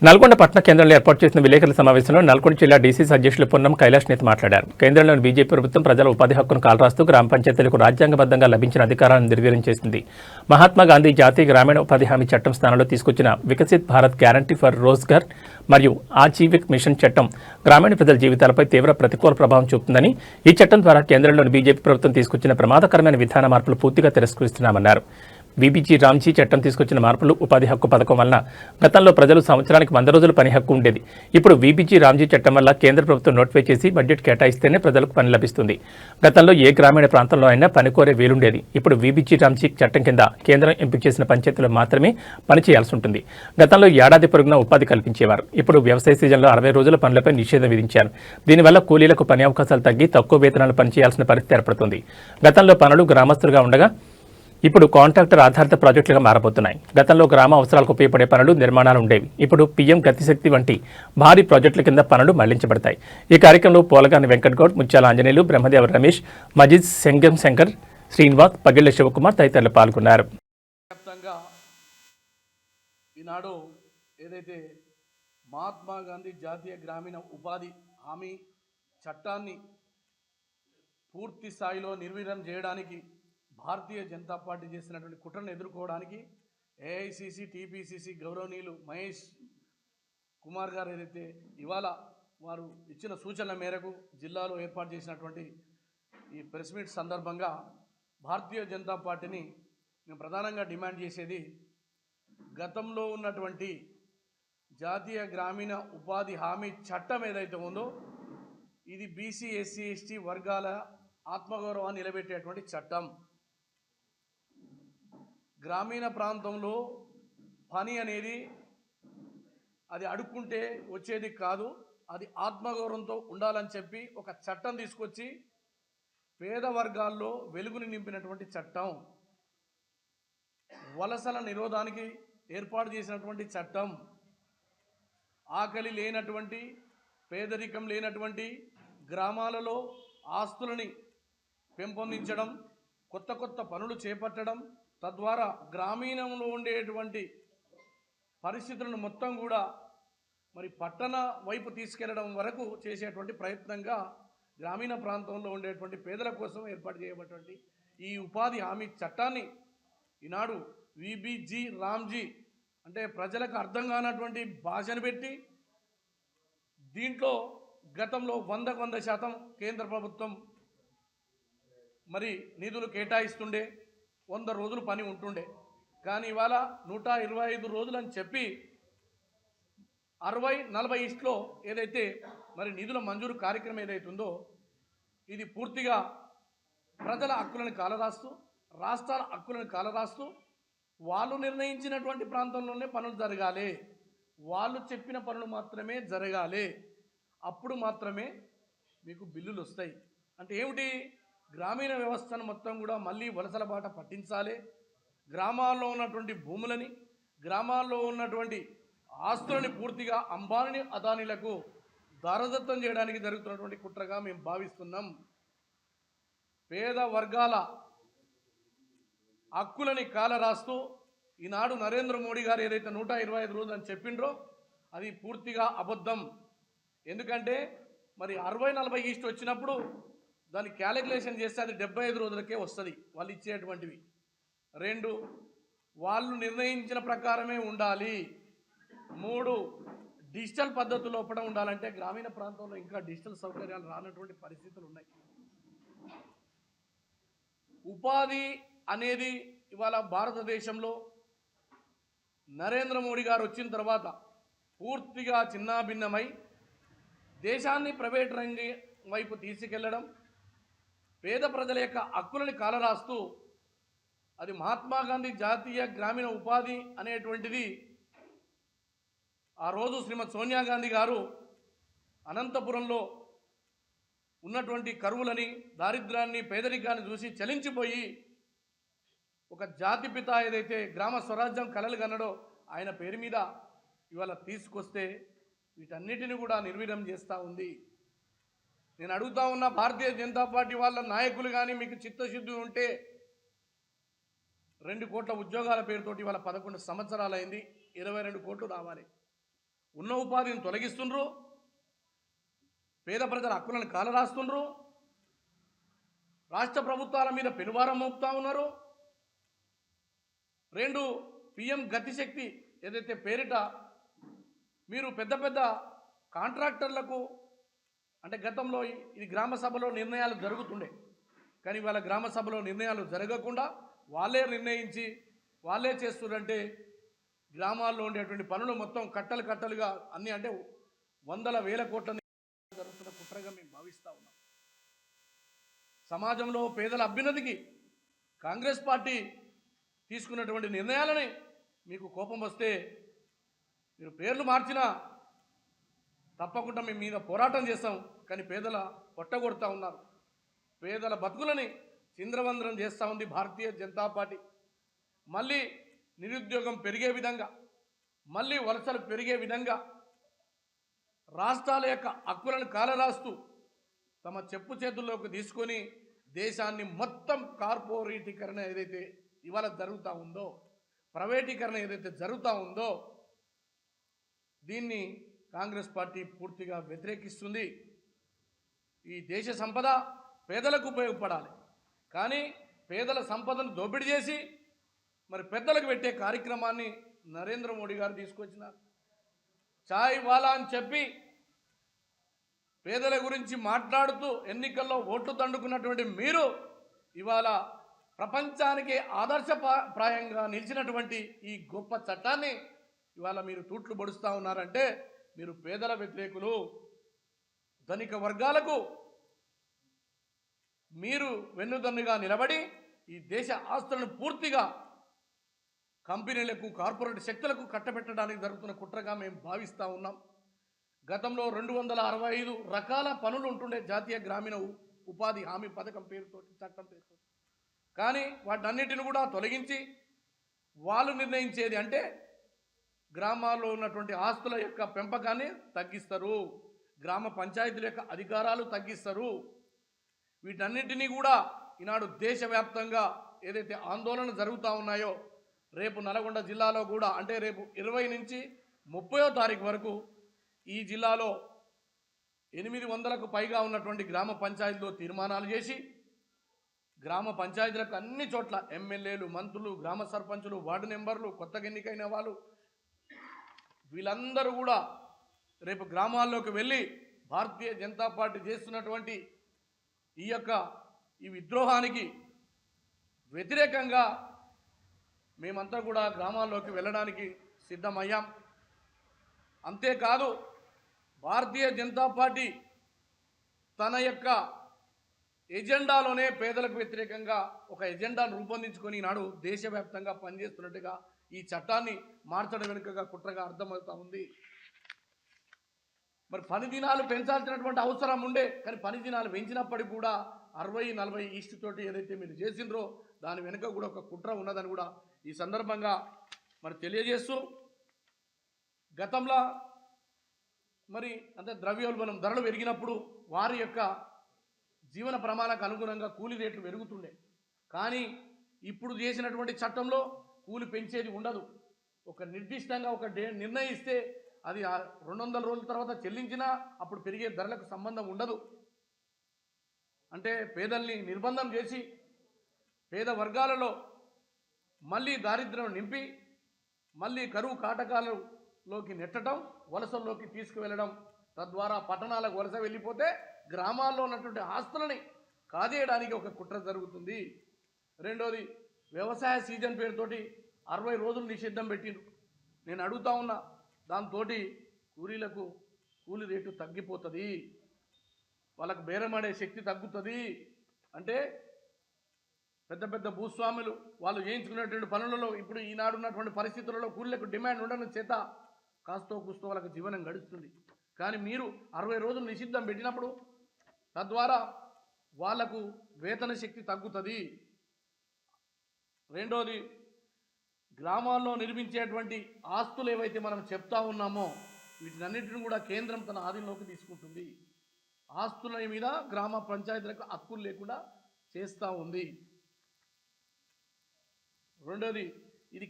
నల్గొండ పట్టణ కేంద్రంలో ఏర్పాటు చేసిన విలేకరుల సమావేశంలో నల్గొండ జిల్లా డీసీసీ అధ్యక్షులు పొన్నం కైలాష్ నేత మాట్లాడారు. కేంద్రంలోని బీజేపీ ప్రభుత్వం ప్రజల ఉపాధి హక్కును కాలరాస్తూ గ్రామ పంచాయతీలకు రాజ్యాంగబద్ధంగా లభించిన అధికారాలను నిర్వీర్యం చేసింది. మహాత్మా గాంధీ జాతీయ గ్రామీణ ఉపాధి హామీ చట్టం స్థానంలో తీసుకొచ్చిన వికసిత్ భారత్ గ్యారంటీ ఫర్ రోజ్గార్ మరియు ఆజీవిక్ మిషన్ చట్టం గ్రామీణ ప్రజల జీవితాలపై తీవ్ర ప్రతికూల ప్రభావం చూపుతుందని, ఈ చట్టం ద్వారా కేంద్రంలోని బీజేపీ ప్రభుత్వం తీసుకొచ్చిన ప్రమాదకరమైన విధాన మార్పులు పూర్తిగా తిరస్కరిస్తున్నామన్నారు. వీబీజీ రామ్జీ చట్టం తీసుకొచ్చిన మార్పులు ఉపాధి హక్కు పథకం వలన గతంలో ప్రజలు సంవత్సరానికి 100 రోజులు పని హక్కు ఉండేది. ఇప్పుడు వీబీజీ రామ్జీ చట్టం వల్ల కేంద్ర ప్రభుత్వం నోటిఫై చేసి బడ్జెట్ కేటాయిస్తేనే ప్రజలకు పని లభిస్తుంది. గతంలో ఏ గ్రామీణ ప్రాంతంలో అయినా పని కోరే వీలుండేది. ఇప్పుడు వీబీజీ రామ్జీ చట్టం కింద కేంద్రం ఎంపిక చేసిన పంచాయతీలో మాత్రమే పని చేయాల్సి ఉంటుంది. గతంలో ఏడాది పొరుగునా ఉపాధి కల్పించేవారు. ఇప్పుడు వ్యవసాయ సీజన్లో 60 రోజుల పనులపై నిషేధం విధించారు. దీనివల్ల కూలీలకు పని అవకాశాలు తగ్గి తక్కువ వేతనాలు పనిచేయాల్సిన పరిస్థితి ఏర్పడుతుంది. గతంలో పనులు గ్రామస్తులుగా ఉండగా ఇప్పుడు కాంట్రాక్టర్ ఆధారిత ప్రాజెక్టులుగా మారబోతున్నాయి. గతంలో గ్రామ అవసరాలకు ఉపయోగపడే పనులు, నిర్మాణాలు ఉండేవి. ఇప్పుడు పీఎం గతిశక్తి వంటి భారీ ప్రాజెక్టుల కింద పనులు మళ్లించబడతాయి. ఈ కార్యక్రమంలో పోలగాని వెంకటగౌడ్, ముత్యాల ఆంజనేయులు, బ్రహ్మదేవ రమేష్, మజీద్ సెంగం శంకర్, శ్రీనివాస్, పగిళ్ల శివకుమార్ తదితరులు పాల్గొన్నారు. ఈనాడు ఏదైతే మహాత్మా గాంధీ జాతీయ గ్రామీణ ఉపాధి హామీ చట్టాన్ని పూర్తి స్థాయిలో నిర్వీర్యం చేయడానికి భారతీయ జనతా పార్టీ చేసినటువంటి కుట్రను ఎదుర్కోవడానికి ఏఐసిసి, టీపీసీసీ గౌరవనీయులు మహేష్ కుమార్ గారు ఏదైతే ఇవాళ వారు ఇచ్చిన సూచనల మేరకు జిల్లాలో ఏర్పాటు చేసినటువంటి ఈ ప్రెస్ మీట్ సందర్భంగా భారతీయ జనతా పార్టీని మేము ప్రధానంగా డిమాండ్ చేసేది, గతంలో ఉన్నటువంటి జాతీయ గ్రామీణ ఉపాధి హామీ చట్టం ఏదైతే ఉందో ఇది బీసీ, ఎస్సీ, ఎస్టీ వర్గాల ఆత్మగౌరవాన్ని నిలబెట్టేటువంటి చట్టం. గ్రామీణ ప్రాంతంలో పని అనేది అది అడుక్కుంటే వచ్చేది కాదు, అది ఆత్మగౌరవంతో ఉండాలని చెప్పి ఒక చట్టం తీసుకొచ్చి పేద వర్గాల్లో వెలుగుని నింపినటువంటి చట్టం. వలసల నిరోధానికి ఏర్పాటు చేసినటువంటి చట్టం. ఆకలి లేనటువంటి, పేదరికం లేనటువంటి గ్రామాలలో ఆస్తులని పెంపొందించడం, కొత్త కొత్త పనులు చేపట్టడం, తద్వారా గ్రామీణంలో ఉండేటువంటి పరిస్థితులను మొత్తం కూడా మరి పట్టణ వైపు తీసుకెళ్లడం వరకు చేసేటువంటి ప్రయత్నంగా గ్రామీణ ప్రాంతంలో ఉండేటువంటి పేదల కోసం ఏర్పాటు చేయబడినటువంటి ఈ ఉపాధి హామీ చట్టాన్ని ఈనాడు వీబీజీ రామ్జీ అంటే ప్రజలకు అర్థం కానటువంటి భాషను పెట్టి దీంట్లో గతంలో 100% కేంద్ర ప్రభుత్వం మరి నిధులు కేటాయిస్తుండే, 100 రోజులు పని ఉంటుండే. కానీ ఇవాళ 125 రోజులు అని చెప్పి 60-40 ఏదైతే మరి నిధుల మంజూరు కార్యక్రమం ఏదైతుందో ఇది పూర్తిగా ప్రజల హక్కులను కాలరాస్తూ, రాష్ట్రాల హక్కులను కాలరాస్తూ, వాళ్ళు నిర్ణయించినటువంటి ప్రాంతంలోనే పనులు జరగాలి, వాళ్ళు చెప్పిన పనులు మాత్రమే జరగాలి, అప్పుడు మాత్రమే మీకు బిల్లులు వస్తాయి. అంటే ఏమిటి? గ్రామీణ వ్యవస్థను మొత్తం కూడా మళ్ళీ వలసల బాట పట్టించాలి. గ్రామాల్లో ఉన్నటువంటి భూములని, గ్రామాల్లో ఉన్నటువంటి ఆస్తులని పూర్తిగా అంబానీ, అదానీలకు దారదత్తం చేయడానికి జరుగుతున్నటువంటి కుట్రగా మేము భావిస్తున్నాం. పేద వర్గాల హక్కులని కాలరాస్తూ ఈనాడు నరేంద్ర మోడీ గారు ఏదైతే 125 రోజులు అని చెప్పిండ్రో అది పూర్తిగా అబద్ధం. ఎందుకంటే మరి 60-40 వచ్చినప్పుడు దాన్ని క్యాలిక్యులేషన్ చేస్తే అది 75 రోజులకే వస్తుంది వాళ్ళు ఇచ్చేటువంటివి. 2 వాళ్ళు నిర్ణయించిన ప్రకారమే ఉండాలి. 3 డిజిటల్ పద్ధతి లోపల ఉండాలంటే గ్రామీణ ప్రాంతంలో ఇంకా డిజిటల్ సౌకర్యాలు రానటువంటి పరిస్థితులు ఉన్నాయి. ఉపాధి అనేది ఇవాళ భారతదేశంలో నరేంద్ర మోడీ గారు వచ్చిన తర్వాత పూర్తిగా చిన్నాభిన్నమై దేశాన్ని ప్రైవేట్ రంగం వైపు తీసుకెళ్లడం, పేద ప్రజల యొక్క హక్కులని కాలరాస్తూ అది మహాత్మా గాంధీ జాతీయ గ్రామీణ ఉపాధి అనేటువంటిది ఆ రోజు శ్రీమతి సోనియా గాంధీ గారు అనంతపురంలో ఉన్నటువంటి కరువులని, దారిద్ర్యాన్ని, పేదరికాన్ని చూసి చలించిపోయి ఒక జాతిపిత ఏదైతే గ్రామ స్వరాజ్యం కలలు కన్నడో ఆయన పేరు మీద ఇవాళ తీసుకొస్తే వీటన్నిటిని కూడా నిర్వీర్యం చేస్తూ ఉంది. నేను అడుగుతా ఉన్న భారతీయ జనతా పార్టీ వాళ్ళ నాయకులు కానీ మీకు చిత్తశుద్ధి ఉంటే 2 కోట్ల ఉద్యోగాల పేరుతోటి ఇవాళ 11 సంవత్సరాలు అయింది, 22 కోట్లు రావాలి. ఉన్న ఉపాధిని తొలగిస్తుండ్రు, పేద ప్రజల హక్కులను కాలరాస్తుండ్రు, రాష్ట్ర ప్రభుత్వాల మీద పెనుభారం మోపుతా ఉన్నారు. 2 పిఎం గతిశక్తి ఏదైతే పేరిట మీరు పెద్ద పెద్ద కాంట్రాక్టర్లకు, అంటే గతంలో ఇది గ్రామ సభలో నిర్ణయాలు జరుగుతుండే, కానీ వాళ్ళ గ్రామ సభలో నిర్ణయాలు జరగకుండా వాళ్ళే నిర్ణయించి వాళ్ళే చేస్తున్నారంటే గ్రామాల్లో ఉండేటువంటి పనులు మొత్తం కట్టలు కట్టలుగా అన్నీ, అంటే వందల వేల కోట్ల జరుగుతున్న కుట్రగా మేము భావిస్తూ ఉన్నాం. సమాజంలో పేదల అభ్యున్నతికి కాంగ్రెస్ పార్టీ తీసుకున్నటువంటి నిర్ణయాలని మీకు కోపం వస్తే మీరు పేర్లు మార్చినా తప్పకుండా మేము మీద పోరాటం చేస్తాం. కానీ పేదల పొట్టగొడతా ఉన్నారు, పేదల బతుకులని చింద్రవందనం చేస్తూ ఉంది భారతీయ జనతా పార్టీ. మళ్ళీ నిరుద్యోగం పెరిగే విధంగా, మళ్ళీ వలసలు పెరిగే విధంగా రాష్ట్రాల యొక్క హక్కులను కాలరాస్తూ తమ చెప్పు చేతుల్లోకి తీసుకొని దేశాన్ని మొత్తం కార్పొరేటీకరణ ఏదైతే ఇవాళ జరుగుతూ ఉందో, ప్రైవేటీకరణ ఏదైతే జరుగుతూ ఉందో దీన్ని కాంగ్రెస్ పార్టీ పూర్తిగా వ్యతిరేకిస్తుంది. ఈ దేశ సంపద పేదలకు ఉపయోగపడాలి, కానీ పేదల సంపదను దోపిడీ చేసి మరి పెద్దలకు పెట్టే కార్యక్రమాన్ని నరేంద్ర మోడీ గారు తీసుకొచ్చినారు. చాయ్ వాలా అని చెప్పి పేదల గురించి మాట్లాడుతూ ఎన్నికల్లో ఓట్లు దండుకున్నటువంటి మీరు ఇవాళ ప్రపంచానికి ఆదర్శప్రాయంగా నిలిచినటువంటి ఈ గొప్ప చట్టాన్ని ఇవాళ మీరు తూట్లు పొడుస్తూ ఉన్నారంటే మీరు పేదల వ్యతిరేకులు. ధనిక వర్గాలకు మీరు వెన్నుదన్నుగా నిలబడి ఈ దేశ ఆస్తులను పూర్తిగా కంపెనీలకు, కార్పొరేట్ శక్తులకు కట్టబెట్టడానికి జరుగుతున్న కుట్రగా మేము భావిస్తూ ఉన్నాం. గతంలో 265 రకాల పనులు ఉంటుండే జాతీయ గ్రామీణ ఉపాధి హామీ పథకం పేరుతో, చట్టం పేరుతో, కానీ వాటన్నిటిని కూడా తొలగించి వాళ్ళు నిర్ణయించేది అంటే గ్రామాల్లో ఉన్నటువంటి ఆస్తుల యొక్క పెంపకాన్ని తగ్గిస్తారు, గ్రామ పంచాయతీల యొక్క అధికారాలు తగ్గిస్తారు. వీటన్నిటినీ కూడా ఈనాడు దేశవ్యాప్తంగా ఏదైతే ఆందోళన జరుగుతూ ఉన్నాయో, రేపు నల్గొండ జిల్లాలో కూడా, అంటే రేపు 20 నుంచి 30వ తారీఖు వరకు ఈ జిల్లాలో 800కు పైగా ఉన్నటువంటి గ్రామ పంచాయతీలో తీర్మానాలు చేసి గ్రామ పంచాయతీలకు అన్ని చోట్ల ఎమ్మెల్యేలు, మంత్రులు, గ్రామ సర్పంచులు, వార్డు మెంబర్లు, కొత్తగా ఎన్నికైన వాళ్ళు వీళ్ళందరూ కూడా రేపు గ్రామాల్లోకి వెళ్ళి భారతీయ జనతా పార్టీ చేస్తున్నటువంటి ఈ విద్రోహానికి వ్యతిరేకంగా మేమంతా కూడా గ్రామాల్లోకి వెళ్ళడానికి సిద్ధమయ్యాం. అంతేకాదు భారతీయ జనతా పార్టీ తన యొక్క ఎజెండాలోనే పేదలకు వ్యతిరేకంగా ఒక ఎజెండాను రూపొందించుకొని ఈనాడు దేశవ్యాప్తంగా పనిచేస్తున్నట్టుగా ఈ చట్టాన్ని మార్చడం వెనుకగా కుట్రగా అర్థమవుతా ఉంది. మరి పని దినాలు పెంచాల్సినటువంటి అవసరం ఉండే, కానీ పని దినాలు పెంచినప్పటికీ కూడా 60-40 ఈస్ట్ తోటి ఏదైతే మీరు చేసిండ్రో దాని వెనుక కూడా ఒక కుట్ర ఉన్నదని కూడా ఈ సందర్భంగా మరి తెలియజేస్తూ, గతంలో మరి అంటే ద్రవ్యోల్బణం ధరలు పెరిగినప్పుడు వారి యొక్క జీవన ప్రమాణాలకు అనుగుణంగా కూలీ రేట్లు పెరుగుతుండే, కానీ ఇప్పుడు చేసినటువంటి చట్టంలో కూలి పెంచేది ఉండదు. ఒక నిర్దిష్టంగా ఒక నిర్ణయిస్తే అది 200 రోజుల తర్వాత చెల్లించినా అప్పుడు పెరిగే ధరలకు సంబంధం ఉండదు. అంటే పేదల్ని నిర్బంధం చేసి పేద వర్గాలలో మళ్ళీ దారిద్ర్యం నింపి మళ్ళీ కరువు కాటకాలలోకి నెట్టడం, వలసల్లోకి తీసుకువెళ్ళడం, తద్వారా పట్టణాలకు వలస వెళ్ళిపోతే గ్రామాల్లో ఉన్నటువంటి ఆస్తులని కాజేయడానికి ఒక కుట్ర జరుగుతుంది. రెండోది, వ్యవసాయ సీజన్ పేరుతోటి 60 రోజులు నిషేధం పెట్టిండ్రు. నేను అడుగుతా ఉన్నా, దాంతో కూలీలకు కూలీ రేటు తగ్గిపోతుంది, వాళ్ళకు బేరమాడే శక్తి తగ్గుతుంది. అంటే పెద్ద పెద్ద భూస్వాములు వాళ్ళు చేయించుకునేటువంటి పనులలో ఇప్పుడు ఈనాడు ఉన్నటువంటి పరిస్థితులలో కూలీలకు డిమాండ్ ఉండడం చేత కాస్తో కూస్తో వాళ్ళకి జీవనం గడుస్తుంది. కానీ మీరు 60 రోజులు నిషిద్ధం పెట్టినప్పుడు తద్వారా వాళ్లకు వేతన శక్తి తగ్గుతుంది. రెండోది, గ్రామాల్లో నిర్మించేటువంటి ఆస్తులు ఏవైతే మనం చెప్తా ఉన్నామో వీటినన్నింటిని కూడా కేంద్రం తన ఆధీనంలోకి తీసుకుంటుంది. ఆస్తుల మీద గ్రామ పంచాయతీలకు హక్కులు లేకుండా చేస్తూ ఉంది. రెండోది, ఇది